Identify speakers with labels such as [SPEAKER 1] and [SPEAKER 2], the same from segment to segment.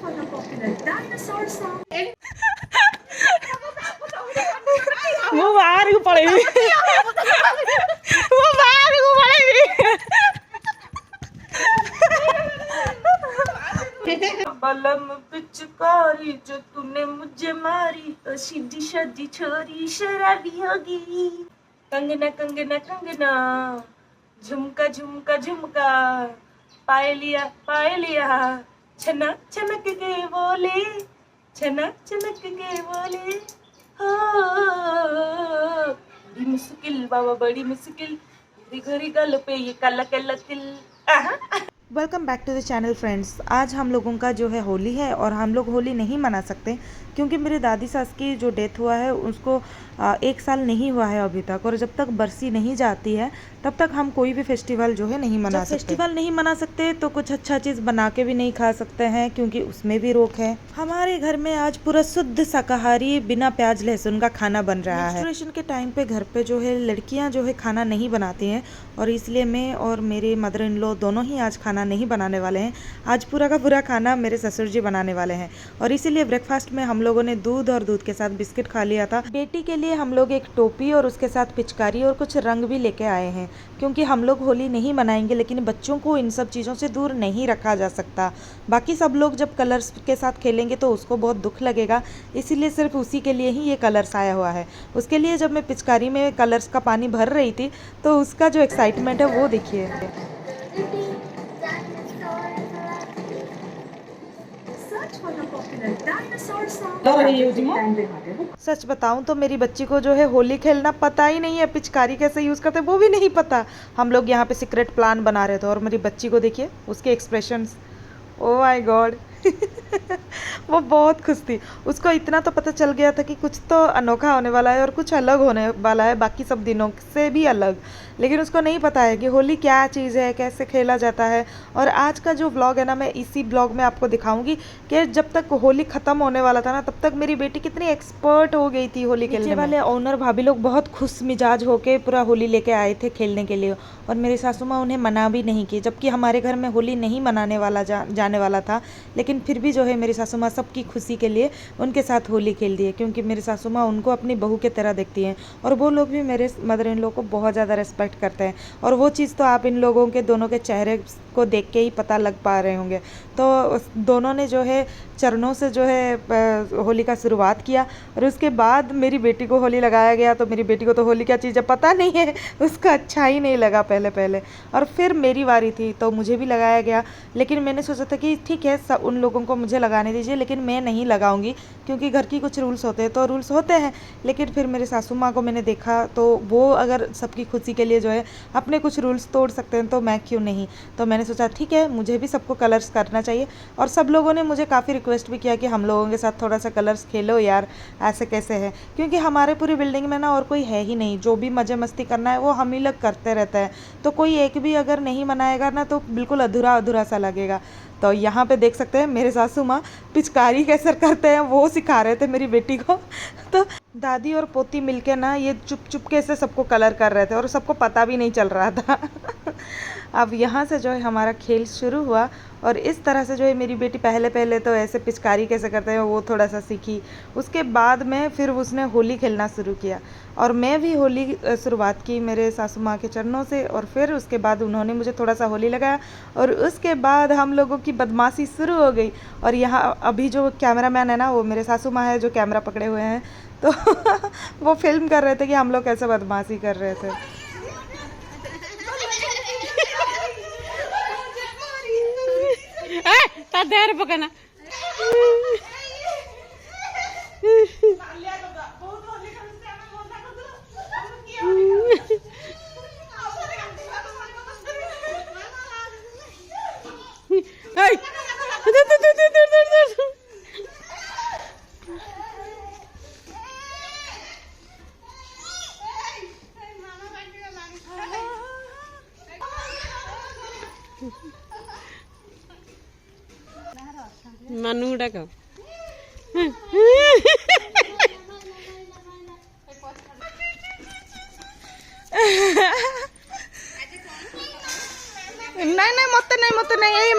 [SPEAKER 1] for the popular dinosaur song.
[SPEAKER 2] ମୁଁ ବାହାରକୁ ପଳେଇବି ମୁଁ ବାହାରକୁ ପଳେଇବି बलम पिचकारी जो तूने मुझे मारी तो सीधी सादी छोरी शराबी होगी कंगना कंगना कंगना झुमका झुमका झुमका पायलिया छनक छनक के बोले छनक छनक के बोले हो बड़ी मुश्किल बाबा बड़ी मुश्किल घरी घरी गल पे ये काला काला तिल। Welcome back to the channel friends. आज हम लोगों का जो है होली है और हम लोग होली नहीं मना सकते क्योंकि मेरे दादी सास की जो डेथ हुआ है उसको 1 साल नहीं हुआ है अभी तक, और जब तक बरसी नहीं जाती है तब तक हम कोई भी फेस्टिवल जो है नहीं मना सकते। फेस्टिवल नहीं मना सकते तो कुछ अच्छा चीज़ बना के भी नहीं खा सकते हैं क्योंकि उसमें भी रोक है। हमारे घर में आज पूरा शुद्ध शाकाहारी बिना प्याज लहसुन का खाना बन रहा है। मेंस्ट्रुएशन के टाइम पे घर पे जो है लड़कियां जो है खाना नहीं बनाती हैं और इसलिए मैं और मेरे मदर इन लॉ दोनों ही आज खाना नहीं बनाने वाले हैं। आज पूरा का पूरा खाना मेरे ससुर जी बनाने वाले हैं और इसीलिए ब्रेकफास्ट में हम लोगों ने दूध और दूध के साथ बिस्किट खा लिया था। बेटी के लिए हम लोग एक टोपी और उसके साथ पिचकारी और कुछ रंग भी लेके आए हैं क्योंकि हम लोग होली नहीं मनाएंगे, लेकिन बच्चों को इन सब चीज़ों से दूर नहीं रखा जा सकता। बाकी सब लोग जब कलर्स के साथ खेलेंगे तो उसको बहुत दुख लगेगा, इसीलिए सिर्फ उसी के लिए ही ये कलर्स आया हुआ है। उसके लिए जब मैं पिचकारी में कलर्स का पानी भर रही थी तो उसका जो एक्साइटमेंट है वो देखिए। सच बताऊं तो मेरी बच्ची को जो है होली खेलना पता ही नहीं है, पिचकारी कैसे यूज़ करते वो भी नहीं पता। हम लोग यहाँ पे सीक्रेट प्लान बना रहे थे और मेरी बच्ची को देखिए उसके एक्सप्रेशंस, ओ माय गॉड वो बहुत खुश थी। उसको इतना तो पता चल गया था कि कुछ तो अनोखा होने वाला है और कुछ अलग होने वाला है बाकी सब दिनों से भी अलग, लेकिन उसको नहीं पता है कि होली क्या चीज़ है, कैसे खेला जाता है। और आज का जो व्लॉग है ना, मैं इसी ब्लॉग में आपको दिखाऊंगी कि जब तक होली ख़त्म होने वाला था ना तब तक मेरी बेटी कितनी एक्सपर्ट हो गई थी होली खेलने वाले ओनर भाभी लोग बहुत खुश मिजाज होके पूरा होली लेके आए थे खेलने के लिए और मेरी सासू माँ उन्हें मना भी नहीं की, जबकि हमारे घर में होली नहीं मनाने वाला जाने वाला था, लेकिन फिर भी जो है मेरी सासू माँ सबकी खुशी के लिए उनके साथ होली खेल दी है क्योंकि मेरी सासू माँ उनको अपनी बहू की तरह देखती हैं और वो लोग भी मेरे मदर इन लोग को बहुत ज़्यादा रेस्पेक्ट करते हैं। और वो चीज़ तो आप इन लोगों के दोनों के चेहरे को देख के ही पता लग पा रहे होंगे। तो दोनों ने जो है चरणों से जो है होली का शुरुआत किया और उसके बाद मेरी बेटी को होली लगाया गया। तो मेरी बेटी को तो होली क्या चीज़ है पता नहीं है, उसका अच्छा ही नहीं लगा पहले और फिर मेरी बारी थी तो मुझे भी लगाया गया, लेकिन मैंने सोचा था कि ठीक है सब उन लोगों को मुझे लगाने दीजिए लेकिन मैं नहीं लगाऊंगी क्योंकि घर की कुछ रूल्स होते हैं तो रूल्स होते हैं। लेकिन फिर मेरे सासू माँ को मैंने देखा तो वो अगर सबकी खुशी के लिए जो है अपने कुछ रूल्स तोड़ सकते हैं तो मैं क्यों नहीं। तो मैंने सोचा ठीक है मुझे भी सबको कलर्स करना चाहिए और सब लोगों ने मुझे काफ़ी रिक्वेस्ट भी किया कि हम लोगों के साथ थोड़ा सा कलर्स खेलो यार, ऐसे कैसे है, क्योंकि हमारे पूरी बिल्डिंग में ना और कोई है ही नहीं, जो भी मज़े मस्ती करना है वो हम ही लोग करते रहते हैं। तो कोई एक भी अगर नहीं मनाएगा ना तो बिल्कुल अधूरा अधूरा सा लगेगा। तो यहाँ पे देख सकते हैं मेरे सासू माँ पिचकारी कैसे करते हैं वो सिखा रहे थे मेरी बेटी को। तो दादी और पोती मिलके ना ये चुपके से सबको कलर कर रहे थे और सबको पता भी नहीं चल रहा था। अब यहाँ से जो है हमारा खेल शुरू हुआ और इस तरह से जो है मेरी बेटी पहले तो ऐसे पिचकारी कैसे करते हैं वो थोड़ा सा सीखी। उसके बाद में फिर उसने होली खेलना शुरू किया और मैं भी होली शुरुआत की मेरे सासू माँ के चरणों से और फिर उसके बाद उन्होंने मुझे थोड़ा सा होली लगाया और उसके बाद हम लोगों की बदमाशी शुरू हो गई। और यहाँ अभी जो कैमरामैन है ना वो मेरे सासू माँ है जो कैमरा पकड़े हुए हैं, तो वो फिल्म कर रहे थे कि हम लोग कैसे बदमाशी कर रहे थे। देर पकना मनु डाक नहीं मत नहीं यही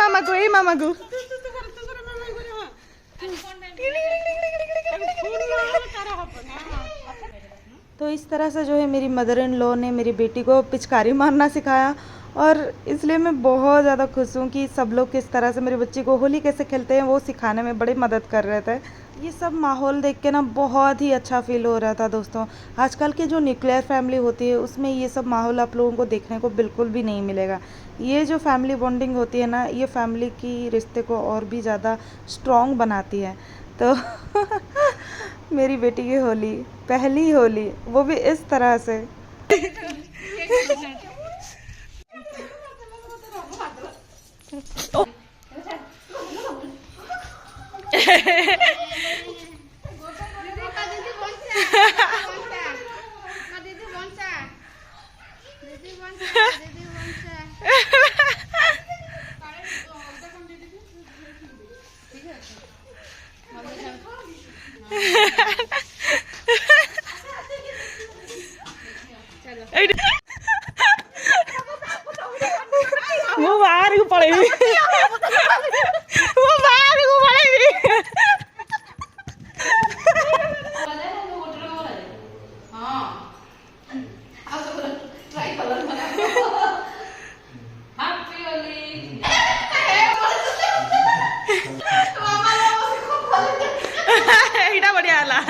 [SPEAKER 2] मामा को तो इस तरह से जो है मेरी मदर इन लॉ ने मेरी बेटी को पिचकारी मारना सिखाया, और इसलिए मैं बहुत ज़्यादा खुश हूँ कि सब लोग किस तरह से मेरे बच्चे को होली कैसे खेलते हैं वो सिखाने में बड़ी मदद कर रहे थे। ये सब माहौल देख के ना बहुत ही अच्छा फील हो रहा था दोस्तों। आजकल की जो न्यूक्लियर फैमिली होती है उसमें ये सब माहौल आप लोगों को देखने को बिल्कुल भी नहीं मिलेगा। ये जो फैमिली बॉन्डिंग होती है ना, ये फैमिली की रिश्ते को और भी ज़्यादा स्ट्रॉन्ग बनाती है। तो मेरी बेटी की होली, पहली होली, वो भी इस तरह से। वो बाहर को पड़ेगी, वो बाहर को पड़ेगी।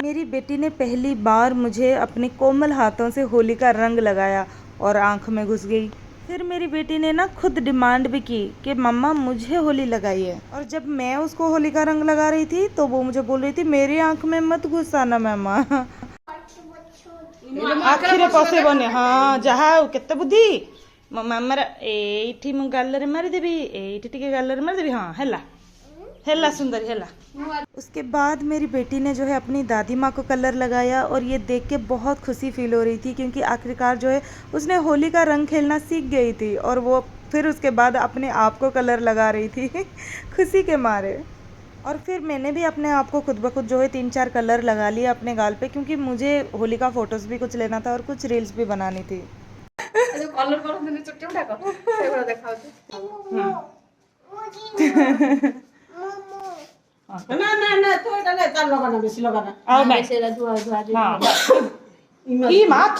[SPEAKER 2] मेरी बेटी ने पहली बार मुझे अपने कोमल हाथों से होली का रंग लगाया और आंख में घुस गई। फिर मेरी बेटी ने ना खुद डिमांड भी की कि मम्मा मुझे होली लगाइए, और जब मैं उसको होली का रंग लगा रही थी तो वो मुझे बोल रही थी मेरी आंख में मत घुसाना मम्मा। आखिर पासे बने हाँ जहा केते बुद्धि मम्मा एठी मु गालरे मारी देबी, एठी टिके गालरे मारी देबी, हाँ हेला हेला सुंदरी हेला। उसके बाद मेरी बेटी ने जो है अपनी दादी माँ को कलर लगाया, और ये देख के बहुत खुशी फील हो रही थी क्योंकि आखिरकार जो है उसने होली का रंग खेलना सीख गई थी, और वो फिर उसके बाद अपने आप को कलर लगा रही थी खुशी के मारे। और फिर मैंने भी अपने आप को खुद ब खुद जो है 3-4 कलर लगा लिए अपने गाल पे, क्योंकि मुझे होली का फोटोज़ भी कुछ लेना था और कुछ रील्स भी बनानी थी।
[SPEAKER 3] ना ना ना तो এটা না তার লাগানো বেশি লাগানো
[SPEAKER 2] আর ভাই
[SPEAKER 3] সেটা ধোয়া ধোয়া দিই
[SPEAKER 2] हाँ কি মাছ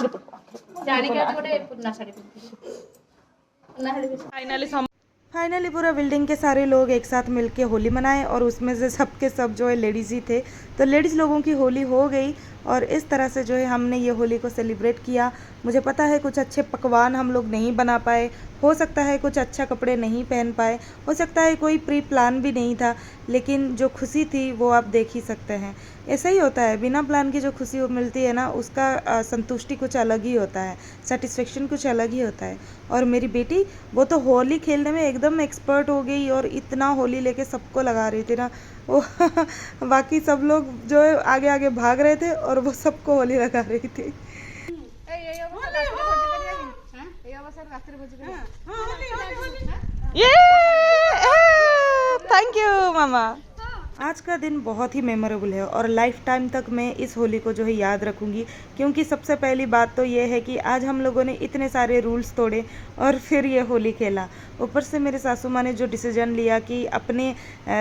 [SPEAKER 3] জানি কি একটা পুরনা শাড়ি পরতে না হলে
[SPEAKER 2] फाइनली पूरा बिल्डिंग के सारे लोग एक साथ मिलके होली मनाए, और उसमें से सब के सब जो है लेडीज़ ही थे। तो लेडीज़ लोगों की होली हो गई, और इस तरह से जो है हमने ये होली को सेलिब्रेट किया। मुझे पता है कुछ अच्छे पकवान हम लोग नहीं बना पाए, हो सकता है कुछ अच्छा कपड़े नहीं पहन पाए, हो सकता है कोई प्री प्लान भी नहीं था, लेकिन जो खुशी थी वो आप देख ही सकते हैं। ऐसा ही होता है, बिना प्लान की जो खुशी मिलती है ना, उसका संतुष्टि कुछ अलग ही होता है, सेटिस्फेक्शन कुछ अलग ही होता है। और मेरी बेटी वो तो होली खेलने में एकदम एक्सपर्ट हो गई, और इतना होली लेके सबको लगा रही थी ना वो बाकी सब लोग जो है आगे आगे भाग रहे थे, और वो सबको होली लगा रही थी। ये थैंक यू मामा। आज का दिन बहुत ही मेमोरेबल है, और लाइफ टाइम तक मैं इस होली को जो है याद रखूँगी, क्योंकि सबसे पहली बात तो ये है कि आज हम लोगों ने इतने सारे रूल्स तोड़े और फिर ये होली खेला। ऊपर से मेरे सासू माँ ने जो डिसीजन लिया कि अपने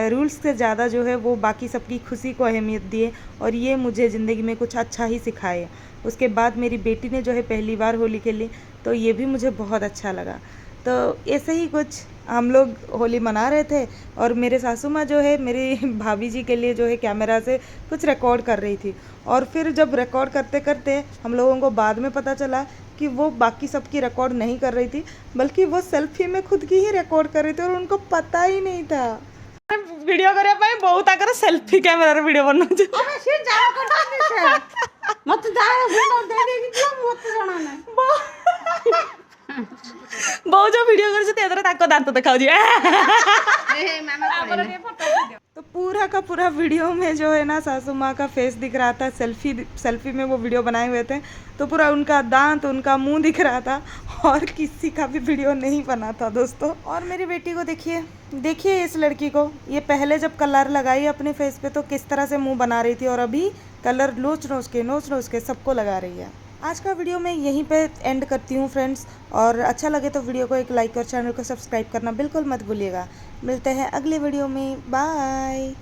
[SPEAKER 2] रूल्स से ज़्यादा जो है वो बाकी सबकी खुशी को अहमियत दिए, और ये मुझे ज़िंदगी में कुछ अच्छा ही सिखाए। उसके बाद मेरी बेटी ने जो है पहली बार होली खेली, तो ये भी मुझे बहुत अच्छा लगा। तो ऐसे ही कुछ हम लोग होली मना रहे थे, और मेरे सासू माँ जो है मेरी भाभी जी के लिए जो है कैमरा से कुछ रिकॉर्ड कर रही थी। और फिर जब रिकॉर्ड करते करते हम लोगों को बाद में पता चला कि वो बाकी सबकी रिकॉर्ड नहीं कर रही थी, बल्कि वो सेल्फी में खुद की ही रिकॉर्ड कर रही थी, और उनको पता ही नहीं था। वीडियो करने पाए बहुत आकर सेल्फी कैमरा रे वीडियो बनना चाहिए।
[SPEAKER 3] अबे से जाओ कर से मत जाओ फोटो दे देगी तुम मत जाना ना
[SPEAKER 2] बहु जो वीडियो कर तेरे ताको दांत दिखाओ जी। तो पूरा का पूरा वीडियो में जो है ना सासू माँ का फेस दिख रहा था, सेल्फी में वो वीडियो बनाए हुए थे, तो पूरा उनका दांत उनका मुंह दिख रहा था, और किसी का भी वीडियो नहीं बना था दोस्तों। और मेरी बेटी को देखिए, देखिए इस लड़की को, ये पहले जब कलर लगाई अपने फेस पे तो किस तरह से मुंह बना रही थी, और अभी कलर नोच नोच के सबको लगा रही है। आज का वीडियो मैं यहीं पे एंड करती हूँ फ्रेंड्स, और अच्छा लगे तो वीडियो को एक लाइक और चैनल को सब्सक्राइब करना बिल्कुल मत भूलिएगा। मिलते हैं अगले वीडियो में, बाय।